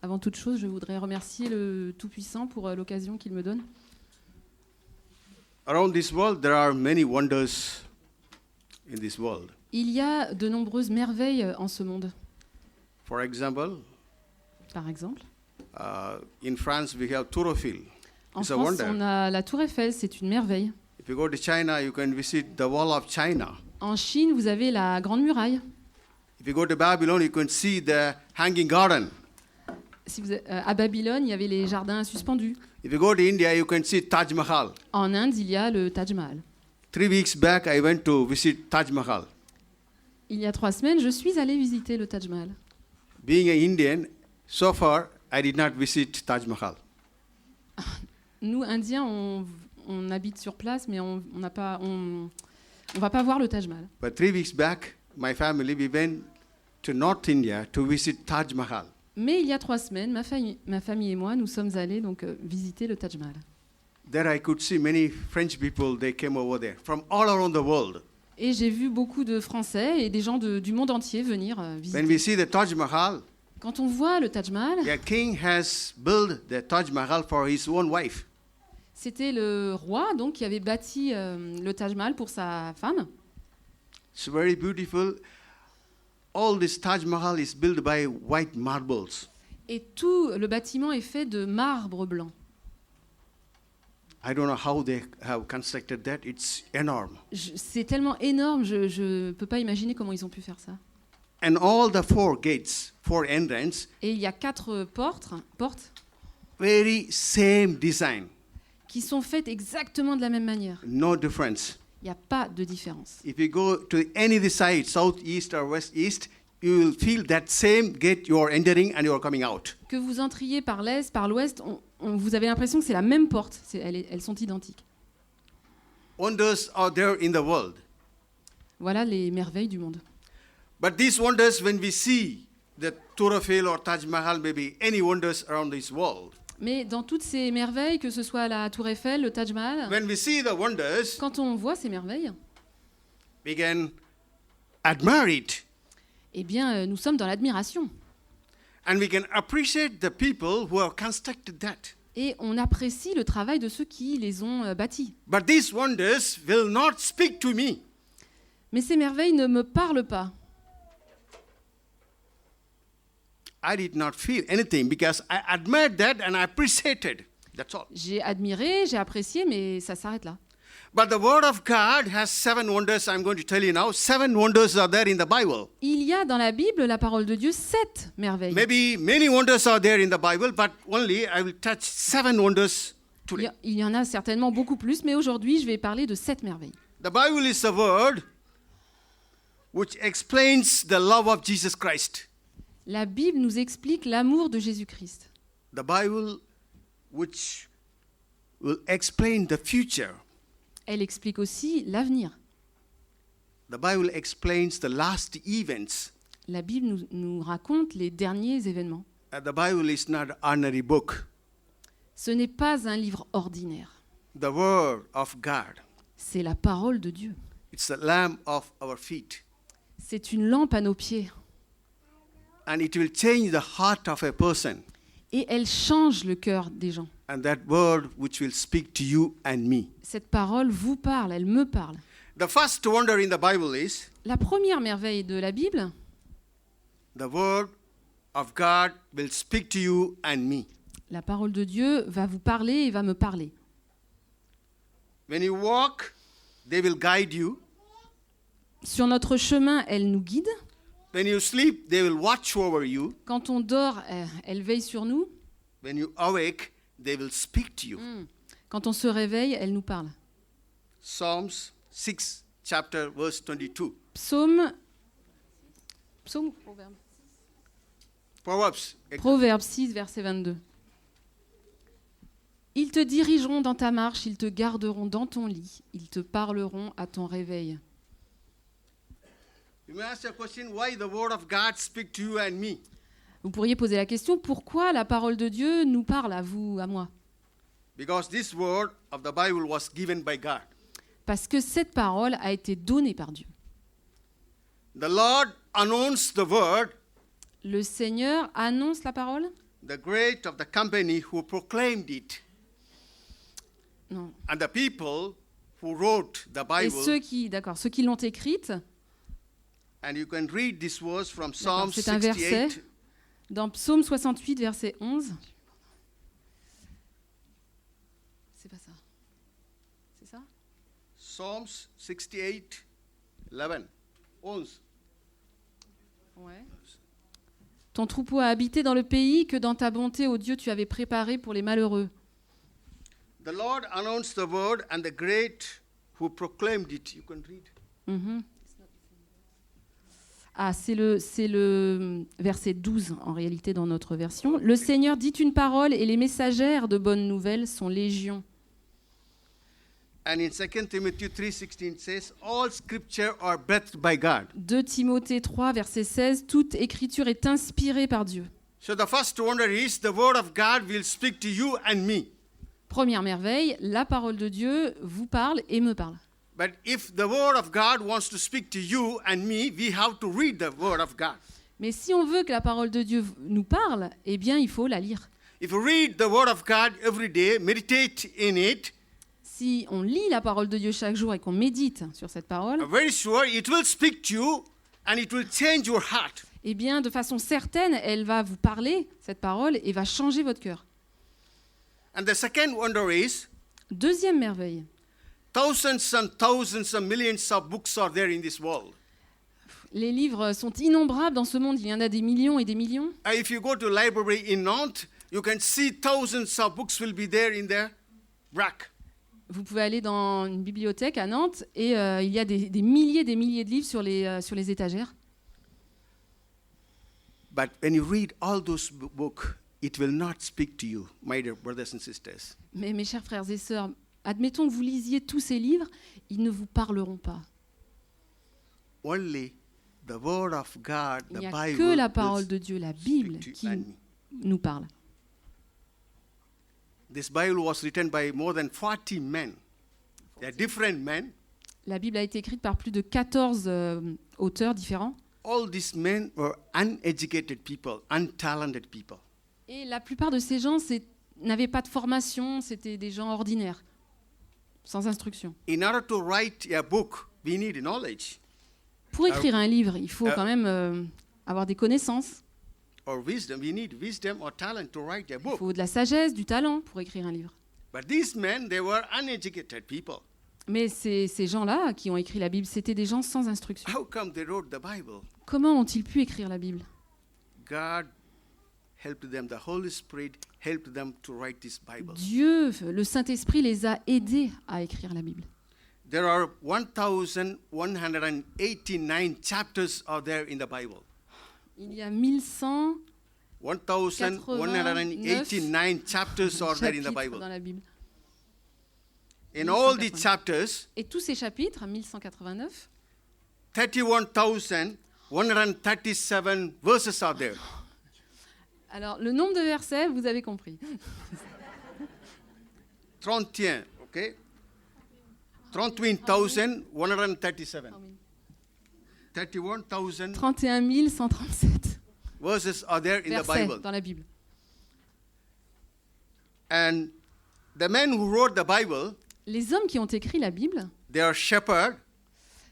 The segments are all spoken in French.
Avant toute chose, je voudrais remercier le Tout-Puissant pour l'occasion qu'il me donne. Around this world, there are many wonders in this world. Il y a de nombreuses merveilles en ce monde. For example, Par exemple, in France, we have Tour Eiffel. en It's a France, wonder. on a la Tour Eiffel, c'est une merveille. If you go to China, you can visit the Wall of China. En Chine, vous avez la Grande Muraille. If you go to Babylon, you can see the Hanging Garden. À Babylone, il y avait les jardins suspendus. If you go to India, you can see Taj Mahal. En Inde, il y a le Taj Mahal. 3 weeks back, I went to visit Taj Mahal. Il y a 3 semaines, je suis allée visiter le Taj Mahal. Being an Indian, so far, I did not visit Taj Mahal. Nous, Indiens, on habite sur place, mais on va pas voir le Taj Mahal. But 3 weeks back, my family, we went to North India to visit Taj Mahal. Mais il y a 3 semaines, ma famille et moi, nous sommes allés donc visiter le Taj Mahal. There I could see many French people, they came over there from all around the world. Et j'ai vu beaucoup de Français et des gens du monde entier venir visiter. When we see the Taj Mahal, Quand on voit le Taj Mahal, the king has built the Taj Mahal for his own wife. c'était le roi donc qui avait bâti le Taj Mahal pour sa femme. It's very beautiful. All this Taj Mahal is built by white marbles. Et tout le bâtiment est fait de marbre blanc. I don't know how they have constructed that. It's enormous. C'est tellement énorme, je peux pas imaginer comment ils ont pu faire ça. And all the 4 gates, 4 entrances, Et il y a 4 portes very same design, qui sont faites exactement de la même manière. no difference. Il n'y a pas de différence. If you go to any of the side, south, east or west, east, you will feel that same gate you are entering and you are coming out. Que vous entriez par l'est, par l'ouest, vous avez l'impression que c'est la même porte. Elles sont identiques. Wonders are there in the world. Voilà les merveilles du monde. But these wonders, when we see the Tour Eiffel or Taj Mahal, maybe any wonders around this world, Mais dans toutes ces merveilles, que ce soit la Tour Eiffel, le Taj Mahal, when we see the wonders, quand on voit ces merveilles, we can admire it. eh bien, nous sommes dans l'admiration. And we can appreciate the people who have constructed that. Et on apprécie le travail de ceux qui les ont bâtis. But these wonders will not speak to me. Mais ces merveilles ne me parlent pas. I did not feel anything because I admired that and I appreciated. That's all. J'ai admiré, j'ai apprécié, mais ça s'arrête là. But the Word of God has 7 wonders. I'm going to tell you now. 7 wonders are there in the Bible. Il y a dans la Bible, la parole de Dieu, 7 merveilles. Maybe many wonders are there in the Bible, but only I will touch 7 wonders today. Il y en a certainement beaucoup plus, mais aujourd'hui, je vais parler de 7 merveilles. The Bible is a word which explains the love of Jesus Christ. La Bible nous explique l'amour de Jésus-Christ. The Bible which will explain the future. Elle explique aussi l'avenir. The Bible explains the last events. La Bible nous raconte les derniers événements. The Bible is not an ordinary book. Ce n'est pas un livre ordinaire. The Word of God. C'est la parole de Dieu. It's the lamp of our feet. C'est une lampe à nos pieds. And it will change the heart of a person. Et elle change le cœur des gens. And that word which will speak to you and me. Cette parole vous parle, elle me parle. The first wonder in the Bible is La première merveille de la Bible, the Word of God will speak to you and me. la parole de Dieu va vous parler et va me parler. When you walk, they will guide you. Sur notre chemin, elle nous guide. When you sleep, they will watch over you. Quand on dort, elle veille sur nous. When you awake, they will speak to you. Quand on se réveille, elle nous parle. Psalms 6, chapter, verse 22. Proverbe Proverbs. 6, verset 22. Ils te dirigeront dans ta marche, ils te garderont dans ton lit, ils te parleront à ton réveil. You may ask a question, why the Word of God speak to you and me? Vous pourriez poser la question, pourquoi la parole de Dieu nous parle à vous, à moi? Because this word of the Bible was given by God. Parce que cette parole a été donnée par Dieu. The Lord announced the word. Le Seigneur annonce la parole. the great of the company who proclaimed it, Non. and the people who wrote the Et Bible. ceux qui l'ont écrite, And you can read this verse from d'accord, Psalm c'est un verset 68. dans Psaume 68, verset 11. C'est pas ça. C'est ça? Psalms 68, 11. 11. Ouais. Ton troupeau a habité dans le pays que dans ta bonté, ô Dieu, tu avais préparé pour les malheureux. The Lord announced the word, and the great who proclaimed it. You can read. Mhm. Ah, c'est le verset 12 en réalité dans notre version. Le Seigneur dit une parole et les messagères de bonnes nouvelles sont légion. And in 2 Timothy 3:16 says, all scripture are breathed by God. 2 Timothée 3, verset 16, toute écriture est inspirée par Dieu. So the first wonder is the word of God will speak to you and me. Première merveille, la parole de Dieu vous parle et me parle. But if the word of God wants to speak to you and me, we have to read the word of God. Mais si on veut que la parole de Dieu nous parle, eh bien, il faut la lire. If you read the word of God every day, meditate in it, Si on lit la parole de Dieu chaque jour et qu'on médite sur cette parole, I'm very sure it will speak to you and it will change your heart. eh bien, de façon certaine, elle va vous parler, cette parole, et va changer votre cœur. And the second wonder is Deuxième merveille, thousands and thousands and millions of books are there in this world. les livres sont innombrables dans ce monde, il y en a des millions et des millions. If you go to library in Nantes, you can see thousands of books will be there in the rack. Vous pouvez aller dans une bibliothèque à Nantes et il y a des milliers de livres sur les étagères. But when you read all those books, it will not speak to you, my dear brothers and sisters. Mais mes chers frères et sœurs, admettons que vous lisiez tous ces livres, ils ne vous parleront pas. Only the word of God, Il the n'y a Bible, que la will parole de Dieu, la Bible, speak to qui you and me. nous parle. This Bible was written by more than 40 men. They are different men. La Bible a été écrite par plus de 14 auteurs différents. All these men were uneducated people, untalented people. Et la plupart de ces gens n'avaient pas de formation, c'était des gens ordinaires, sans instruction. In order to write a book, we need knowledge Pour écrire un livre, il faut quand même avoir des connaissances. or wisdom. We need wisdom or talent to write a Il book. faut de la sagesse, du talent pour écrire un livre. But these men, they were uneducated people. Mais ces gens-là qui ont écrit la Bible, c'était des gens sans instruction. How come they wrote the Bible? Comment ont-ils pu écrire la Bible? God helped them. The Holy Spirit helped them to write this Bible. Dieu, le Saint-Esprit les a aidés à écrire la Bible. There are 1,189 chapters are there in the Bible. Il y a 1100 1,189 chapters are there in the chapitres Bible. dans la Bible. In all these chapters, Et tous ces chapitres, 1189, 31,137 verses are there. alors le nombre de versets, vous avez compris. 31, okay? 31,137. 31,000 31 137 verses are there in the versets Bible. dans la Bible. And the men who wrote the Bible, Les hommes qui ont écrit la Bible, they are shepherds,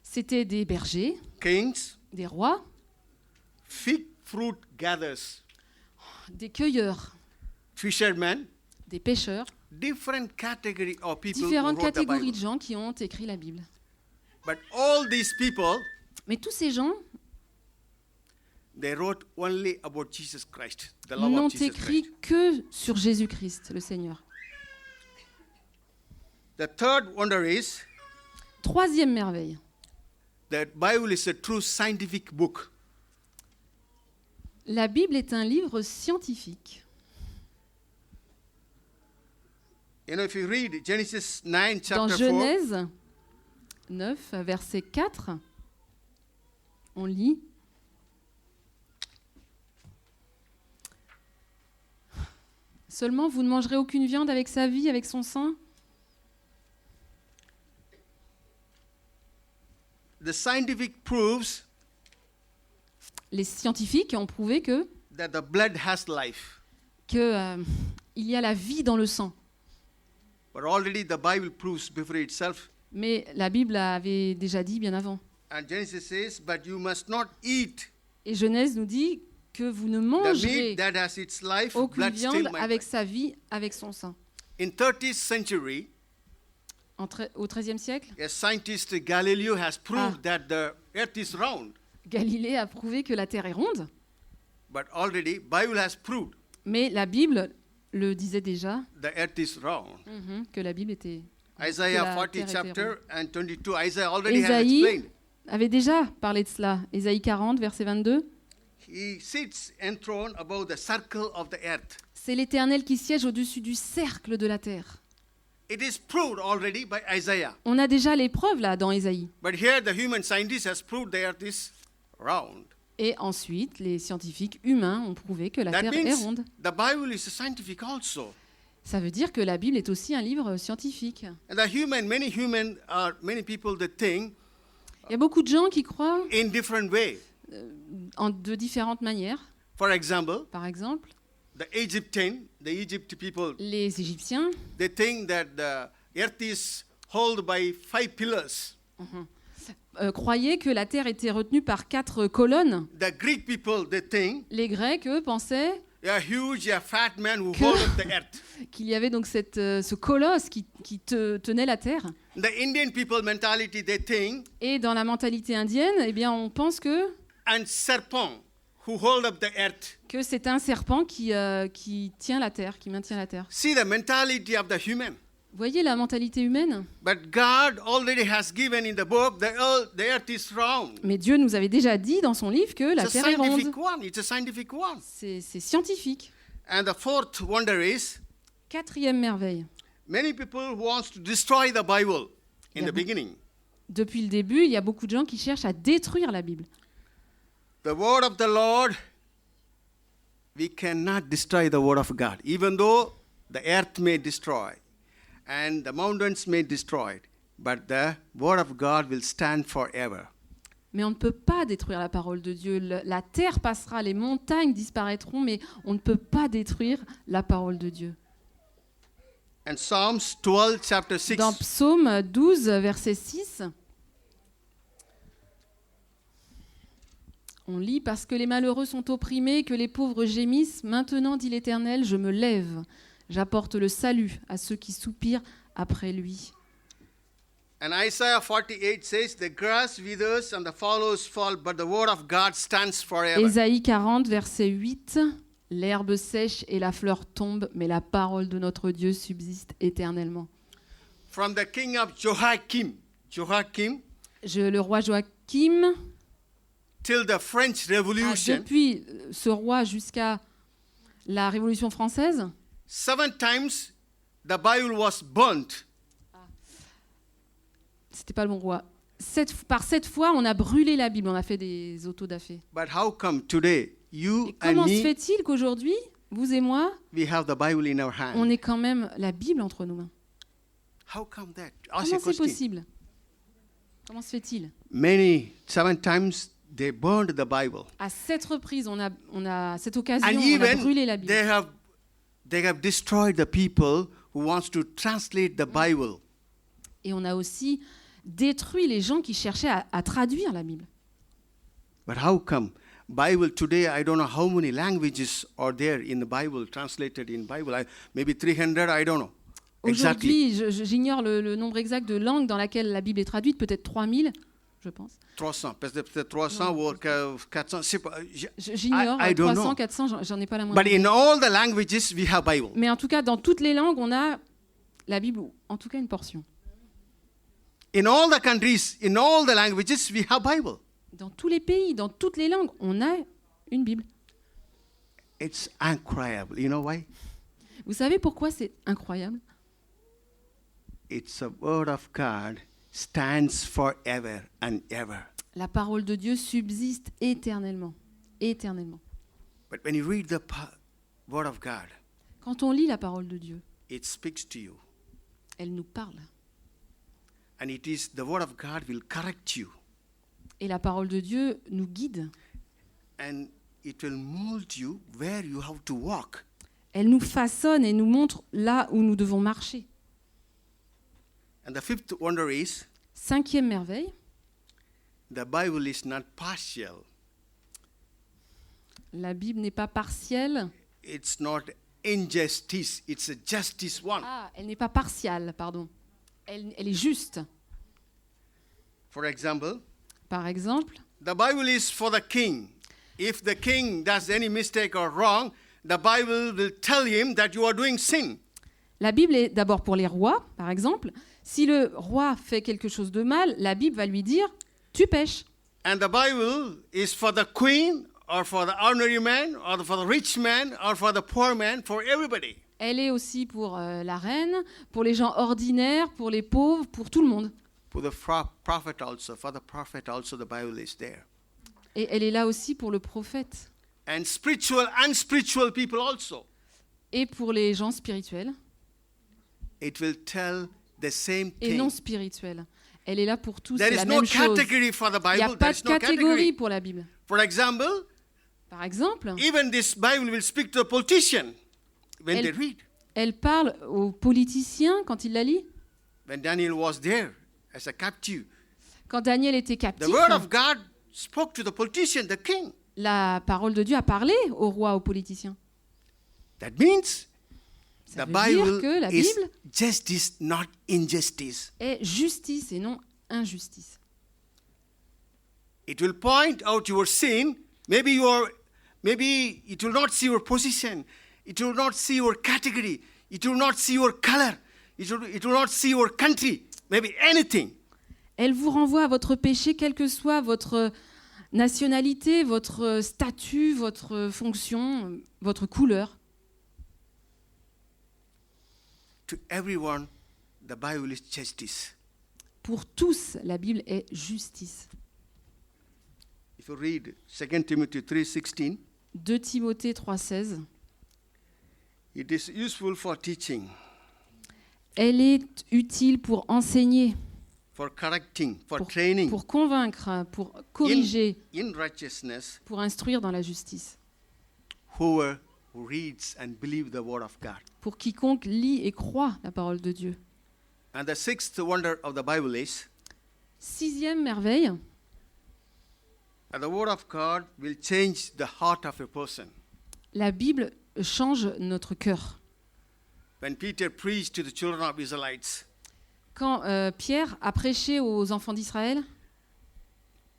c'était des bergers, kings, des rois, fig fruit gatherers, des cueilleurs, fishermen, des pêcheurs, different category of people who différentes wrote the catégories Bible. de gens qui ont écrit la Bible. But all these people, Mais tous ces gens they wrote only about Jesus Christ, the love n'ont of Jesus écrit Christ. que sur Jésus-Christ, le Seigneur. The third wonder is Troisième merveille. that Bible is a true scientific book. La Bible est un livre scientifique. You know, if you read Genesis 9, Dans chapter 4, Genèse 9, verset 4, on lit « Seulement, vous ne mangerez aucune viande avec sa vie, avec son sang ?» the scientific proves Les scientifiques ont prouvé that the blood has life. que il y a la vie dans le sang. But already the Bible proves before itself. Mais la Bible avait déjà dit bien avant. And Genesis says, but you must not eat Et Genèse nous dit que vous ne the mangerez meat that has its life, aucune blood still viande my avec blood. sa vie, avec son sang. In 30th century, Au XIIIe siècle, a scientist Galileo has proved that the earth is round. Galilée a prouvé que la Terre est ronde, But already Bible has proved mais la Bible le disait déjà, the earth is round. que la Bible était... Isaiah la 40 terre était chapter ronde. and 22, Isaiah already has Ésaïe explained. avait déjà parlé de cela. Ésaïe 40, verset 22. He sits enthroned above the circle of the earth. C'est l'Éternel qui siège au-dessus du cercle de la terre. It is proved already by Isaiah. On a déjà les preuves là dans Ésaïe. But here the human scientist has proved the earth is round. Et ensuite, les scientifiques humains ont prouvé que la That Terre est means ronde. the Bible is scientific also. Ça veut dire que la Bible est aussi un livre scientifique. And many people that think Il y a beaucoup de gens qui croient in different way. de différentes manières. For example, Par exemple, the Egypt people, les Égyptiens they think that the earth is held by 5 pillars. croyaient que la Terre était retenue par 4 colonnes. The Greek people, they think Les Grecs, eux, pensaient a huge, fat man who Que- hold up the earth. qu'il y avait donc ce colosse qui tenait la Terre. The Indian people mentality, they think Et dans la mentalité indienne, eh bien, on pense and serpent who hold up the earth. que c'est un serpent qui tient la Terre, qui maintient la Terre. See the mentality of the human. Vous voyez la mentalité humaine? But God already has given in the book the earth is round. Mais Dieu nous avait déjà dit dans son livre que la It's a Terre est ronde. scientific one. It's a scientific one. C'est scientifique. And the fourth wonder is 4e merveille. many people wants to destroy the Bible in Yeah. the beginning. Depuis le début, il y a beaucoup de gens qui cherchent à détruire la Bible. The word of the Lord, we cannot destroy the word of God, even though the earth may destroy and the mountains may destroy it, but the word of God will stand forever. Mais on ne peut pas détruire la parole de Dieu. La terre passera, les montagnes disparaîtront, mais on ne peut pas détruire la parole de Dieu. And Psalms 12, chapter 6, Dans Psaume 12, verset 6, on lit « Parce que les malheureux sont opprimés, que les pauvres gémissent, maintenant, dit l'Éternel, je me lève. J'apporte le salut à ceux qui soupirent après lui. » and Isaiah 48 says, the grass withers and the flowers fall, but the word of God stands forever. Ésaïe 40, verset 8, « L'herbe sèche et la fleur tombe, mais la parole de notre Dieu subsiste éternellement. From the king of Joachim, Le roi Joachim, till the French Revolution, depuis ce roi jusqu'à la Révolution française, 7 times the Bible was burnt. c'était pas le bon roi. Par 7 fois, on a brûlé la Bible, on a fait des autodafés. But how come today, you Et comment and se me, fait-il qu'aujourd'hui, vous et moi, we have the Bible in our on hand? ait quand même la Bible entre nos mains? How come that? Ask Comment a c'est question. possible? Comment se fait-il? 7 times they burned the Bible. À 7 reprises, on a cette occasion, And on a even brûlé la Bible. they have destroyed the people who wants to translate the Bible. Et on a aussi détruit les gens qui cherchaient à traduire la Bible. But how come? Bible today, I don't know how many languages are there in the Bible, translated in Bible. Maybe 300, I don't know. Exactly. Aujourd'hui, j'ignore le nombre exact de langues dans laquelle la Bible est traduite, peut-être 3000, je pense. 300, peut-être 300 ou 400. J'ignore, I don't 300, know. 400, j'en ai pas la moindre But idée. in all the languages, we have Bible. Mais en tout cas, dans toutes les langues, on a la Bible, ou en tout cas une portion. In all the countries, in all the languages, we have Bible. Dans tous les pays, dans toutes les langues, on a une Bible. It's incredible. You know why? Vous savez pourquoi c'est incroyable? It's a word of God stands forever and ever. La parole de Dieu subsiste éternellement. Éternellement. But when you read the word of God, Quand on lit la parole de Dieu, it speaks to you. elle nous parle. And it is the word of God will correct you. Et la parole de Dieu nous guide. And it will mold you where you have to walk. Elle nous façonne et nous montre là où nous devons marcher. And the fifth wonder is, 5e merveille, the Bible is not partial. la Bible n'est pas partielle. It's not injustice, it's a justice one. Ah, elle n'est pas partiale, pardon. Elle est juste. For example, Par exemple, the Bible is for the king. If the king does any mistake or wrong, the Bible will tell him that you are doing sin. la Bible est d'abord pour les rois, par exemple. Si le roi fait quelque chose de mal, la Bible va lui dire « tu pèches ». And the Bible is for the queen, or for the ordinary man, or for the rich man, or for the poor man, for everybody. Elle est aussi pour la reine, pour les gens ordinaires, pour les pauvres, pour tout le monde. For the prophet also, the Bible is there. Et elle est là aussi pour le prophète And spiritual, unspiritual people also. et pour les gens spirituels It will tell the same et thing. non spirituels. Elle est là pour tous, There c'est is la no même chose. category for the Il n'y a Bible. pas There de is no catégorie category. pour la Bible. For example, Par exemple, even this Bible will speak to a politician when they read. elle parle aux politiciens quand ils la lisent. When Daniel was there as a captive, Quand Daniel était the captif, word of God spoke to the politician, the king. la parole de Dieu a parlé au roi, aux politiciens. That means Ça the veut dire Bible que la is Bible justice, not injustice. est justice et non injustice. It will point out your sin. Maybe it will not see your position. It will not see your category. It will not see your color. It will not see your country. Maybe anything. Elle vous renvoie à votre péché, quelle que soit votre nationalité, votre statut, votre fonction, votre couleur. To everyone, the Bible is justice. Pour tous, la Bible est justice. If you read 2 Timothy 3:16, 2 Timothée 3,16. it is useful for teaching, Elle est utile pour enseigner, for correcting, for training pour convaincre, pour corriger, in righteousness, pour instruire dans la justice. whoever reads and believes the word of God. Pour quiconque lit et croit la parole de Dieu. And the sixth wonder of the Bible is 6e merveille, that the word of God will change the heart of a person. la Bible change notre cœur. When Peter preached to the children of Israelites, Quand Pierre a prêché aux enfants d'Israël,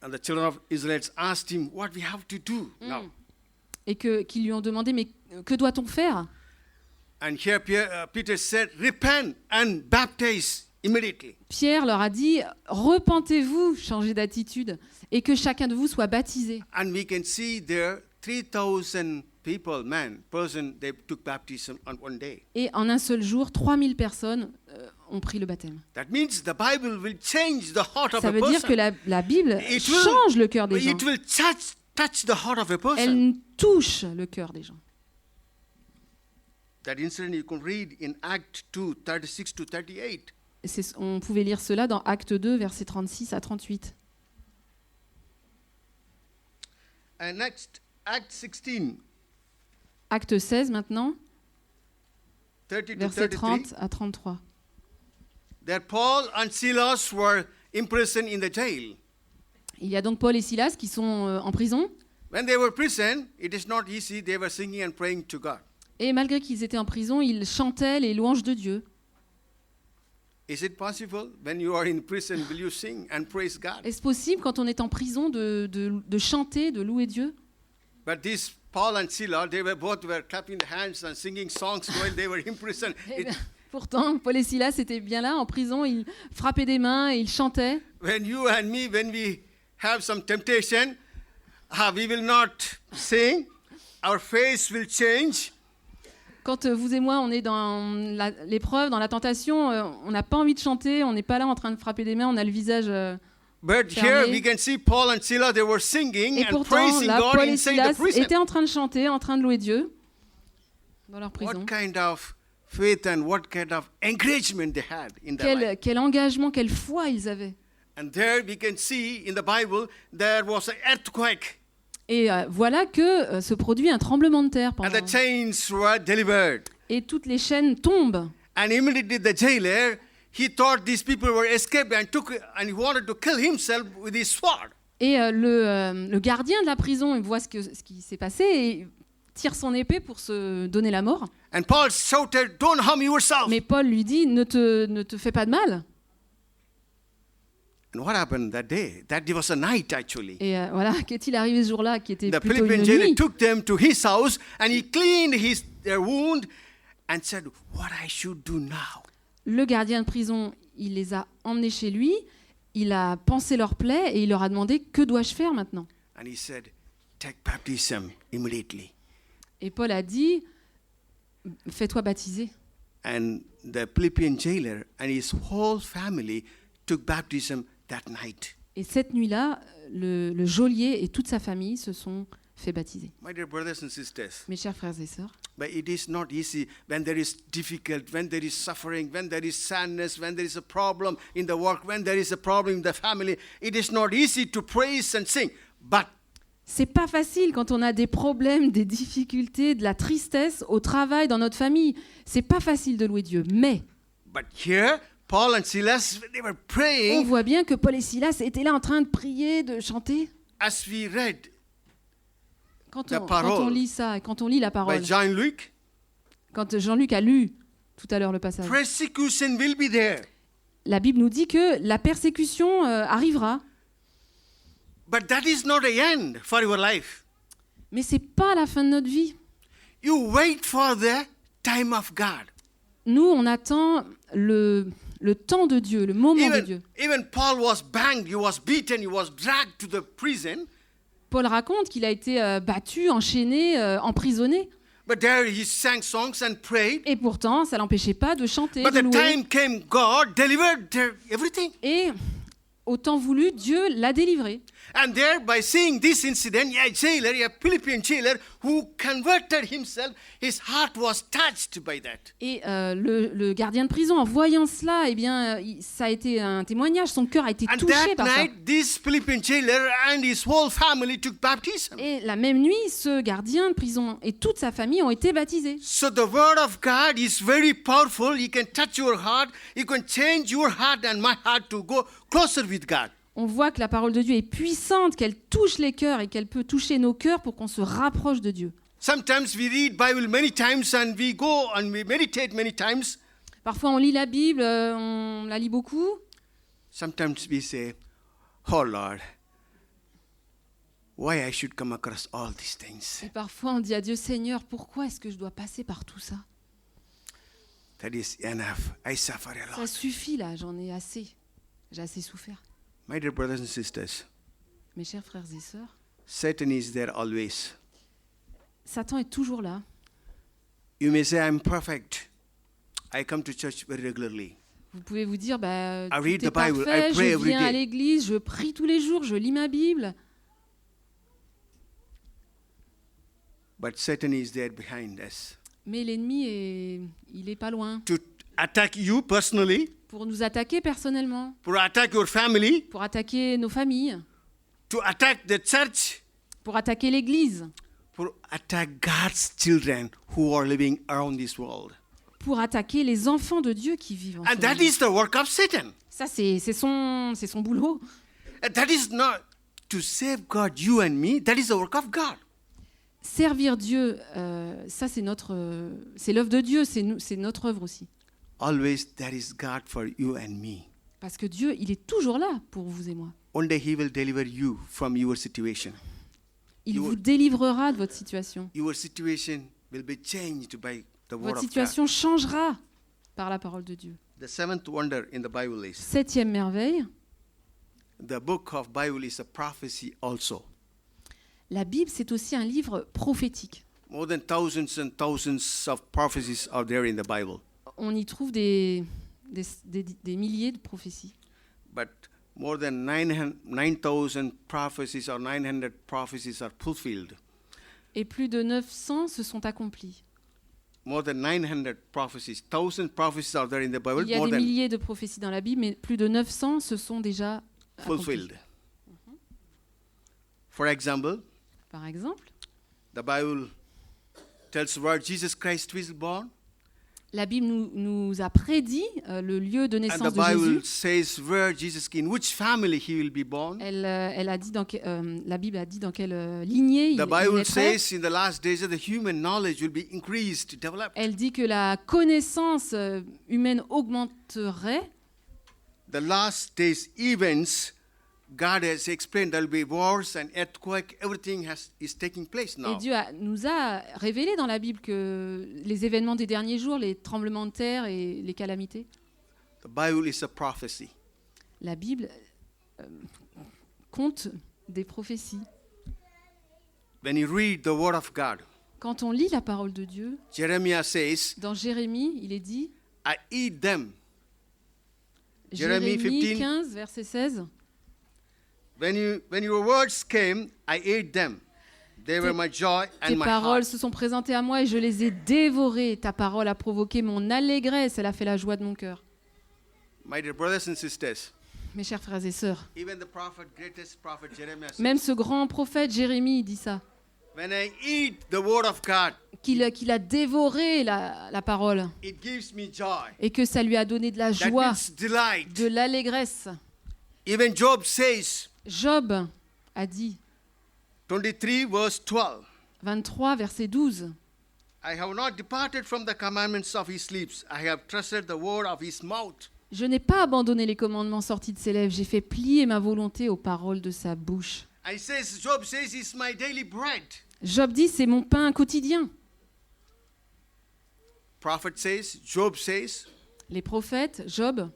and the children of Israelites asked him, what we have to do now? et qu'ils lui ont demandé, mais que doit-on faire? And here Peter said, repent and baptize immediately. Pierre leur a dit, repentez-vous, changez d'attitude, et que chacun de vous soit baptisé. And we can see there 3,000 people, they took baptism on one day. Et en un seul jour, 3000 personnes ont pris le baptême. That means the Bible will change the heart of Ça a veut dire person. que la Bible It will- change le cœur des gens. It will touch the heart of a person. Elle touche le cœur des gens. That incident you can read in Act 2, 36 to 38. On pouvait lire cela dans Acte 2, versets 36 à 38. And next, Act 16, Acte 16 maintenant, 30 to versets 33. 30 à 33. That Paul and Silas were imprisoned in the jail. Il y a donc Paul et Silas qui sont en prison. When they were in prison, it is not easy. They were singing and praying to God. Et malgré qu'ils étaient en prison, ils chantaient les louanges de Dieu. Is it possible when you are in prison, will you sing and praise God? Est-ce possible, quand on est en prison, de chanter, de louer Dieu? But these Paul and Silas, they were both clapping their hands and singing songs while they were in prison. Eh bien, pourtant, Paul et Silas étaient bien là, en prison, ils frappaient des mains et ils chantaient. When you and me, when we have some temptation, we will not sing. Our face will change. Quand vous et moi, on est dans l'épreuve, dans la tentation, on n'a pas envie de chanter, on n'est pas là en train de frapper des mains, on a le visage But fermé. here we can see Paul and Silas, they were singing Et and pourtant, praising là, God Paul et inside Silas the prison. étaient en train de chanter, en train de louer Dieu dans leur prison. What kind of faith and what kind of encouragement they had in their life. Quel engagement, quelle foi ils avaient. And there we can see in the Bible there was an earthquake. Et voilà que se produit un tremblement de terre. And the chains were delivered. Et toutes les chaînes tombent. And immediately the jailer, he thought these people were escaped and he wanted to kill himself with his sword. Et le gardien de la prison il voit ce qui s'est passé et tire son épée pour se donner la mort. And Paul shouted, "Don't harm yourself." Mais Paul lui dit, ne te fais pas de mal. And what happened that day? That day was a night actually. Et voilà, qu'est-il arrivé ce jour-là, qui était The plutôt Philippian une jailer nuit. took them to his house and he cleaned their wound and said, "What I should do now?" Le gardien de prison, il les a emmenés chez lui, il a pansé leurs plaies et il leur a demandé, que dois-je faire maintenant? And he said, "Take baptism immediately." Et Paul a dit, fais-toi baptiser. And the Philippian jailer and his whole family took baptism that night. Et cette nuit-là, le geôlier et toute sa famille se sont fait baptiser. My dear brothers and sisters, Mes chers frères et sœurs, but it is not easy when there is difficult, when there is suffering, when there is sadness, when there is a problem in the work, when there is a problem in the family. It is not easy to praise and sing. But c'est pas facile quand on a des problèmes, des difficultés, de la tristesse au travail, dans notre famille. C'est pas facile de louer Dieu. Mais here, Paul and Silas, they were on praying voit bien que Paul et Silas étaient là en train de prier, de chanter. as we read Quand The on parole. lit ça, et quand on lit la parole, by Jean-Luc. quand Jean-Luc a lu tout à l'heure le passage, Persecution will be there. la Bible nous dit que la persécution arrivera. But that is not the end for your life. Mais c'est pas la fin de notre vie. You wait for the time of God. Nous, on attend le temps de Dieu, le moment de Dieu. Even Paul was banged, he was beaten, he was dragged to the prison. Paul raconte qu'il a été battu, enchaîné, emprisonné. But there he sang songs and prayed. Et pourtant, ça l'empêchait pas de chanter, But de the louer. time came, God delivered everything. Et au temps voulu, Dieu l'a délivré. And there, by seeing this incident, a jailer, a Philippian jailer, who converted himself, his heart was touched by that. Et le gardien de prison, en voyant cela, eh bien, ça a été un témoignage. Son cœur a été And touché that par ça. night, this Philippian jailer and his whole family took baptism. Et la même nuit, ce gardien de prison et toute sa famille ont été baptisés. So the word of God is very powerful. It can touch your heart. It can change your heart and my heart to go closer with God. On voit que la parole de Dieu est puissante, qu'elle touche les cœurs et qu'elle peut toucher nos cœurs pour qu'on se rapproche de Dieu. Sometimes we read Bible many times and we go and we meditate many times. Parfois, on lit la Bible, on la lit beaucoup. Sometimes we say, "Oh Lord, why I should come across all these things?" Et parfois, on dit à Dieu, Seigneur, pourquoi est-ce que je dois passer par tout ça? That is enough. I suffer a Ça lot. suffit là, j'en ai assez. J'ai assez souffert. My dear brothers and sisters, Mes chers frères et sœurs, Satan is there always. Satan est toujours là. You may say, "I'm perfect. I come to church very regularly." Vous pouvez vous dire, I tout read est the Bible, parfait, I pray je every viens à day. l'église, je prie tous les jours, je lis ma Bible. But Satan is there behind us Mais l'ennemi, il est pas loin. to attack you personally, Pour nous attaquer personnellement, to attack your family, pour attaquer nos familles, to attack the church, pour attaquer l'église, to attack God's children who are living around this world. pour attaquer les enfants de Dieu qui vivent en And ce that monde. is the work of Satan. Ça, c'est son boulot. And that is not to safeguard you and me. That is the work of God. Servir Dieu, ça c'est l'œuvre de Dieu, c'est notre œuvre aussi. Always there is God for you and me. Parce que Dieu, il est toujours là pour vous et moi. One day He will deliver you from your situation. Il You vous will- délivrera de votre situation. Your situation will be changed by the word Votre of God. situation changera par la parole de Dieu. The seventh wonder in the Bible is 7e merveille, the book of Bible is a prophecy also. la Bible, c'est aussi un livre prophétique. More than thousands and thousands of prophecies are there in the Bible. On y trouve des milliers de prophéties. But more than 9,000 prophecies or 900 prophecies are fulfilled. Et plus de 900 se sont accomplis. More than 900 prophecies, 1,000 prophecies are there in the Bible. Il y a More des than milliers de prophéties dans la Bible, mais plus de 900 se sont déjà accomplies. fulfilled. For example, Par exemple, the Bible tells where Jesus Christ was born, la Bible nous a prédit le lieu de and the naissance de Bible Jésus. says where Jesus, in which family he will be born. Elle a dit la Bible a dit dans quelle lignée il The Bible naîtrait. says in the last days that the human knowledge will be increased, developed. Elle dit que la connaissance humaine augmenterait. The last days events, God has explained there will be wars and earthquake, everything is taking place Et now. Dieu nous a révélé dans la Bible que les événements des derniers jours, les tremblements de terre et les calamités, The Bible is a prophecy. la Bible compte des prophéties. When you read the word of God, Quand on lit la parole de Dieu, Jeremiah says, dans Jérémie, il est dit, I eat them. Jérémie Jérémie 15. 15, verset 16, When your words came, I ate them. They were my joy tes and my paroles heart. se sont présentées à moi et je les ai dévorées. Ta parole a provoqué mon allégresse, elle a fait la joie de mon cœur. My dear brothers and sisters, Mes chers frères et sœurs, even the greatest prophet Jeremiah says, même ce grand prophète Jérémie dit ça, when I eat the word of God, qu'il a dévoré la parole it gives me joy. et que ça lui a donné de la That joie, means delight. de l'allégresse. Even Job says, Job a dit, 23 verse 12, 23, verset 12, I have not departed from the commandments of his lips. I have trusted the word of his mouth. je n'ai pas abandonné les commandements sortis de ses lèvres, j'ai fait plier ma volonté aux paroles de sa bouche. And Job says, it's my daily bread. Job dit, c'est mon pain quotidien. Prophet says, Job says, Les prophètes, Job,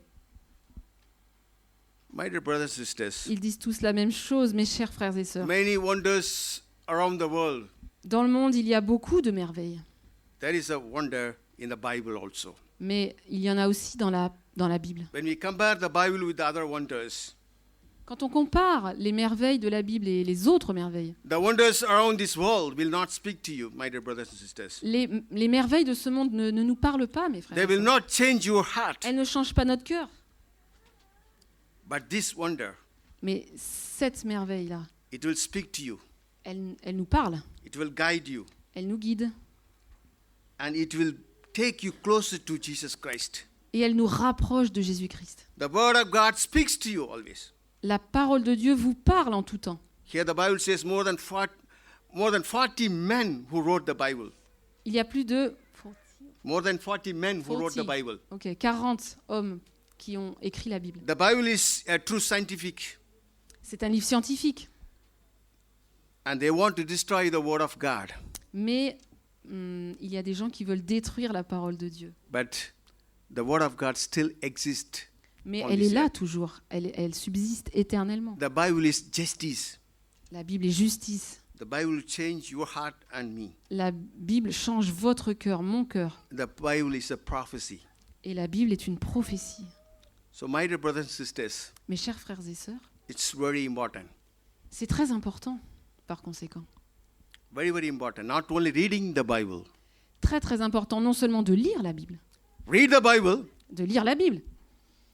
my dear brothers and sisters, ils disent tous la même chose, mes chers frères et sœurs. many wonders around the world. Dans le monde, il y a beaucoup de merveilles, There is a wonder in the Bible also. mais il y en a aussi dans la Bible. When we compare the Bible with the other wonders, Quand on compare les merveilles de la Bible et les autres merveilles, the wonders around this world will not speak to you, my dear brothers and sisters. les merveilles de ce monde ne nous parlent pas, mes frères. They et will sœurs. not change your heart. Elles ne changent pas notre cœur. But this wonder, Mais cette merveille-là, it will speak to you. elle nous parle, It will guide you. elle nous guide And it will take you closer to Jesus Christ. et elle nous rapproche de Jésus-Christ. The word of God speaks to you always. La parole de Dieu vous parle en tout temps. Here the Bible says more than 40 men who wrote the Bible. Il y a plus de More than 40 men who wrote the 40, Bible. 40 hommes qui ont écrit la Bible. The Bible is a true scientific. C'est un livre scientifique, And they want to destroy the word of God. mais il y a des gens qui veulent détruire la parole de Dieu. But the word of God still exists. Mais On elle dit est là ça. toujours, elle subsiste éternellement. The Bible is justice. La Bible est justice. The Bible will change your heart and me. La Bible change votre cœur, mon cœur. The Bible is a prophecy. Et la Bible est une prophétie. So my dear brothers and sisters, Mes chers frères et sœurs, it's very important. c'est très important par conséquent. Very, very important. Not only reading the Bible. Très très important non seulement de lire la Bible, Read the Bible de lire la Bible,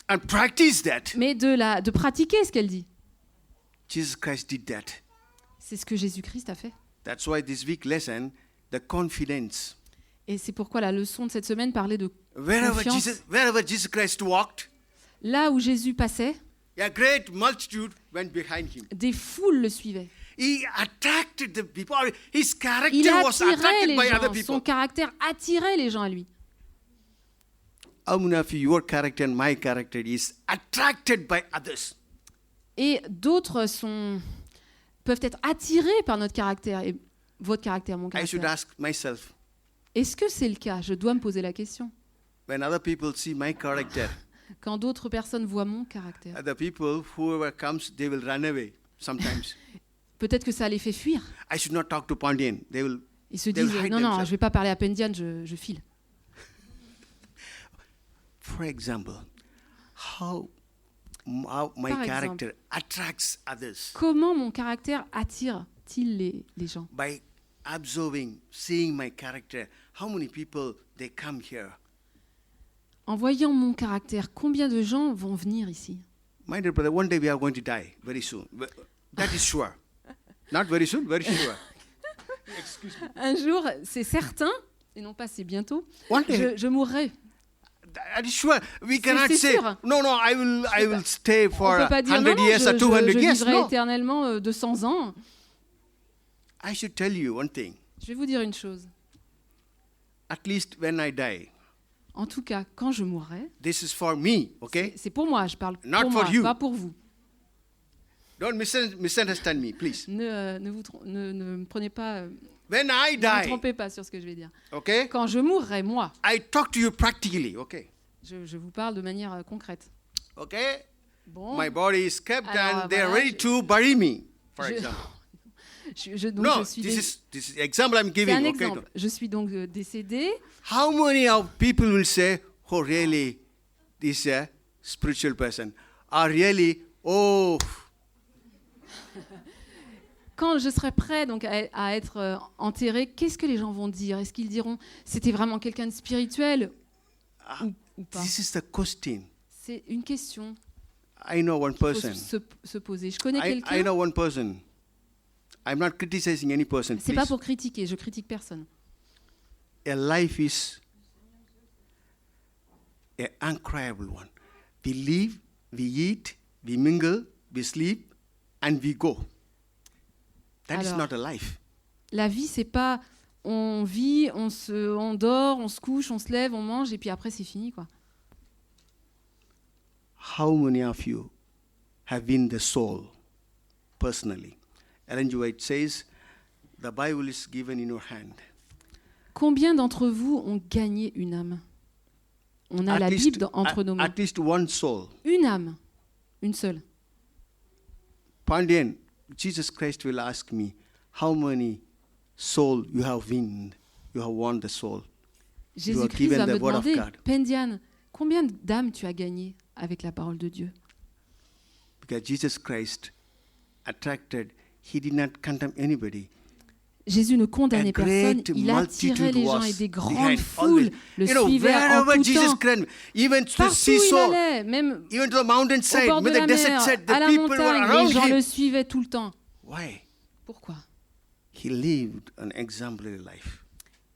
and practice that. mais de pratiquer ce qu'elle dit. Jesus Christ did that. C'est ce que Jésus-Christ a fait. That's why this week lesson, the confidence. Et c'est pourquoi la leçon de cette semaine parlait de Wherever confiance. wherever Jesus Christ walked, Là où Jésus passait, a great multitude went behind him. des foules le suivaient. He attracted the people. His Il character was attirait attracted les by other gens. Son people. caractère attirait les gens à lui. How many of you, your character and my character is attracted by others? Et d'autres peuvent être attirés par notre caractère et votre caractère, mon I should caractère. ask myself, Est-ce que c'est le cas? Je dois me poser la question. when other people see my character, Quand d'autres personnes voient mon caractère, other people, whoever comes, they will run away sometimes. peut-être que ça les fait fuir. I should not talk to Pandian. Ils se They'll disent hide non, non, themselves. je vais pas parler à Pendian, je file. For example, how my Par character attracts others Comment mon caractère attire-t-il les gens? by observing, seeing my character. How many people they come here? En voyant mon caractère, combien de gens vont venir ici? My dear brother, one day we are going to die very soon. That is sure. Not very soon, very sure. Un jour, c'est certain, et non pas c'est bientôt, One day. je mourrai. That is sure. We cannot c'est say, sûr. no, I will stay On for ne peut pas dire non, 100 non, years or 200 je years. vivrai No. éternellement 200 ans. I should tell you one thing. Je vais vous dire une chose. At least when I die, En tout cas, quand je mourrai, this is for me, okay? c'est pour moi, je parle Not pour for moi, you. pas pour vous. Don't misunderstand me, please. Ne me prenez pas, When I ne vous die, trompez pas sur ce que je vais dire. okay, Quand je mourrai, moi, I talk to you practically, okay? je vous parle de manière concrète. Okay? Bon, My body is kept Alors, and they're voilà, ready to bury me, for je- example. donc No, je suis this is example I'm c'est giving, un okay? exemple. Je suis donc décédée. How many of people will say, oh, really, this spiritual person, or really, oh, Quand je serai prêt donc à être enterrée, qu'est-ce que les gens vont dire? Est-ce qu'ils diront c'était vraiment quelqu'un de spirituel ou pas? this is the question. C'est une question I know one qu'il faut person. se poser. Je connais I quelqu'un. know one person. I'm not criticizing any person, C'est pas please. pour critiquer, je critique personne. A life is an incredible one. We live, we eat, we mingle, we sleep, and we go. That is Alors, not a life. La vie, c'est pas on vit, on dort, on se couche, on se lève, on mange et puis après c'est fini quoi. How many of you have been the soul personally? Ellen G. White says, the Bible is given in your hand. Combien d'entre vous ont gagné une âme? On a la Bible entre nos mains. At least one soul. Une âme, une seule. Pandian, Jesus Christ will ask me, how many souls you have won the soul. Jésus-Christ given va the me word of demander, God. Pendiane, combien d'âmes tu as gagné avec la parole de Dieu? Because Jesus Christ attracted, he did not condemn anybody. Jésus ne condamnait A personne, great il attirait les gens multitude et des was grandes behind, foules always. le You know, suivaient en wherever tout Jesus temps. came, even to the Partout où il seashore, allait, même even to the au mountainside, bord de with la the desert mer, side, à the la people were montagne, around les gens le him. suivaient tout le temps. Why? Pourquoi? He lived an exemplary life.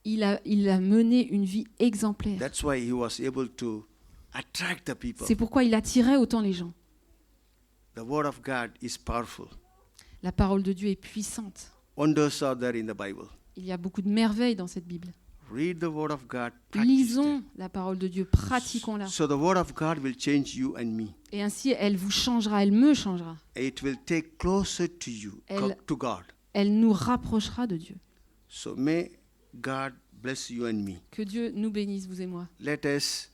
Il a mené une vie exemplaire. That's why he was able to attract the people. C'est pourquoi il attirait autant les gens. The word of God is powerful. La parole de Dieu est puissante. Wonders are there in the Bible. Il y a beaucoup de merveilles dans cette Bible. Read the word of God. Practice Lisons it. la parole de Dieu, pratiquons-la. So the word of God will change you and me. Et ainsi, elle vous changera, elle me changera. It will take closer to you, to God. Elle nous rapprochera de Dieu. So may God bless you and me. Que Dieu nous bénisse, vous et moi. Let us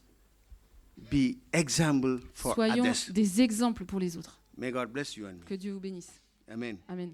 be example for Soyons others. des exemples pour les autres. May God bless you and me. Que Dieu vous bénisse. Amen. Amen.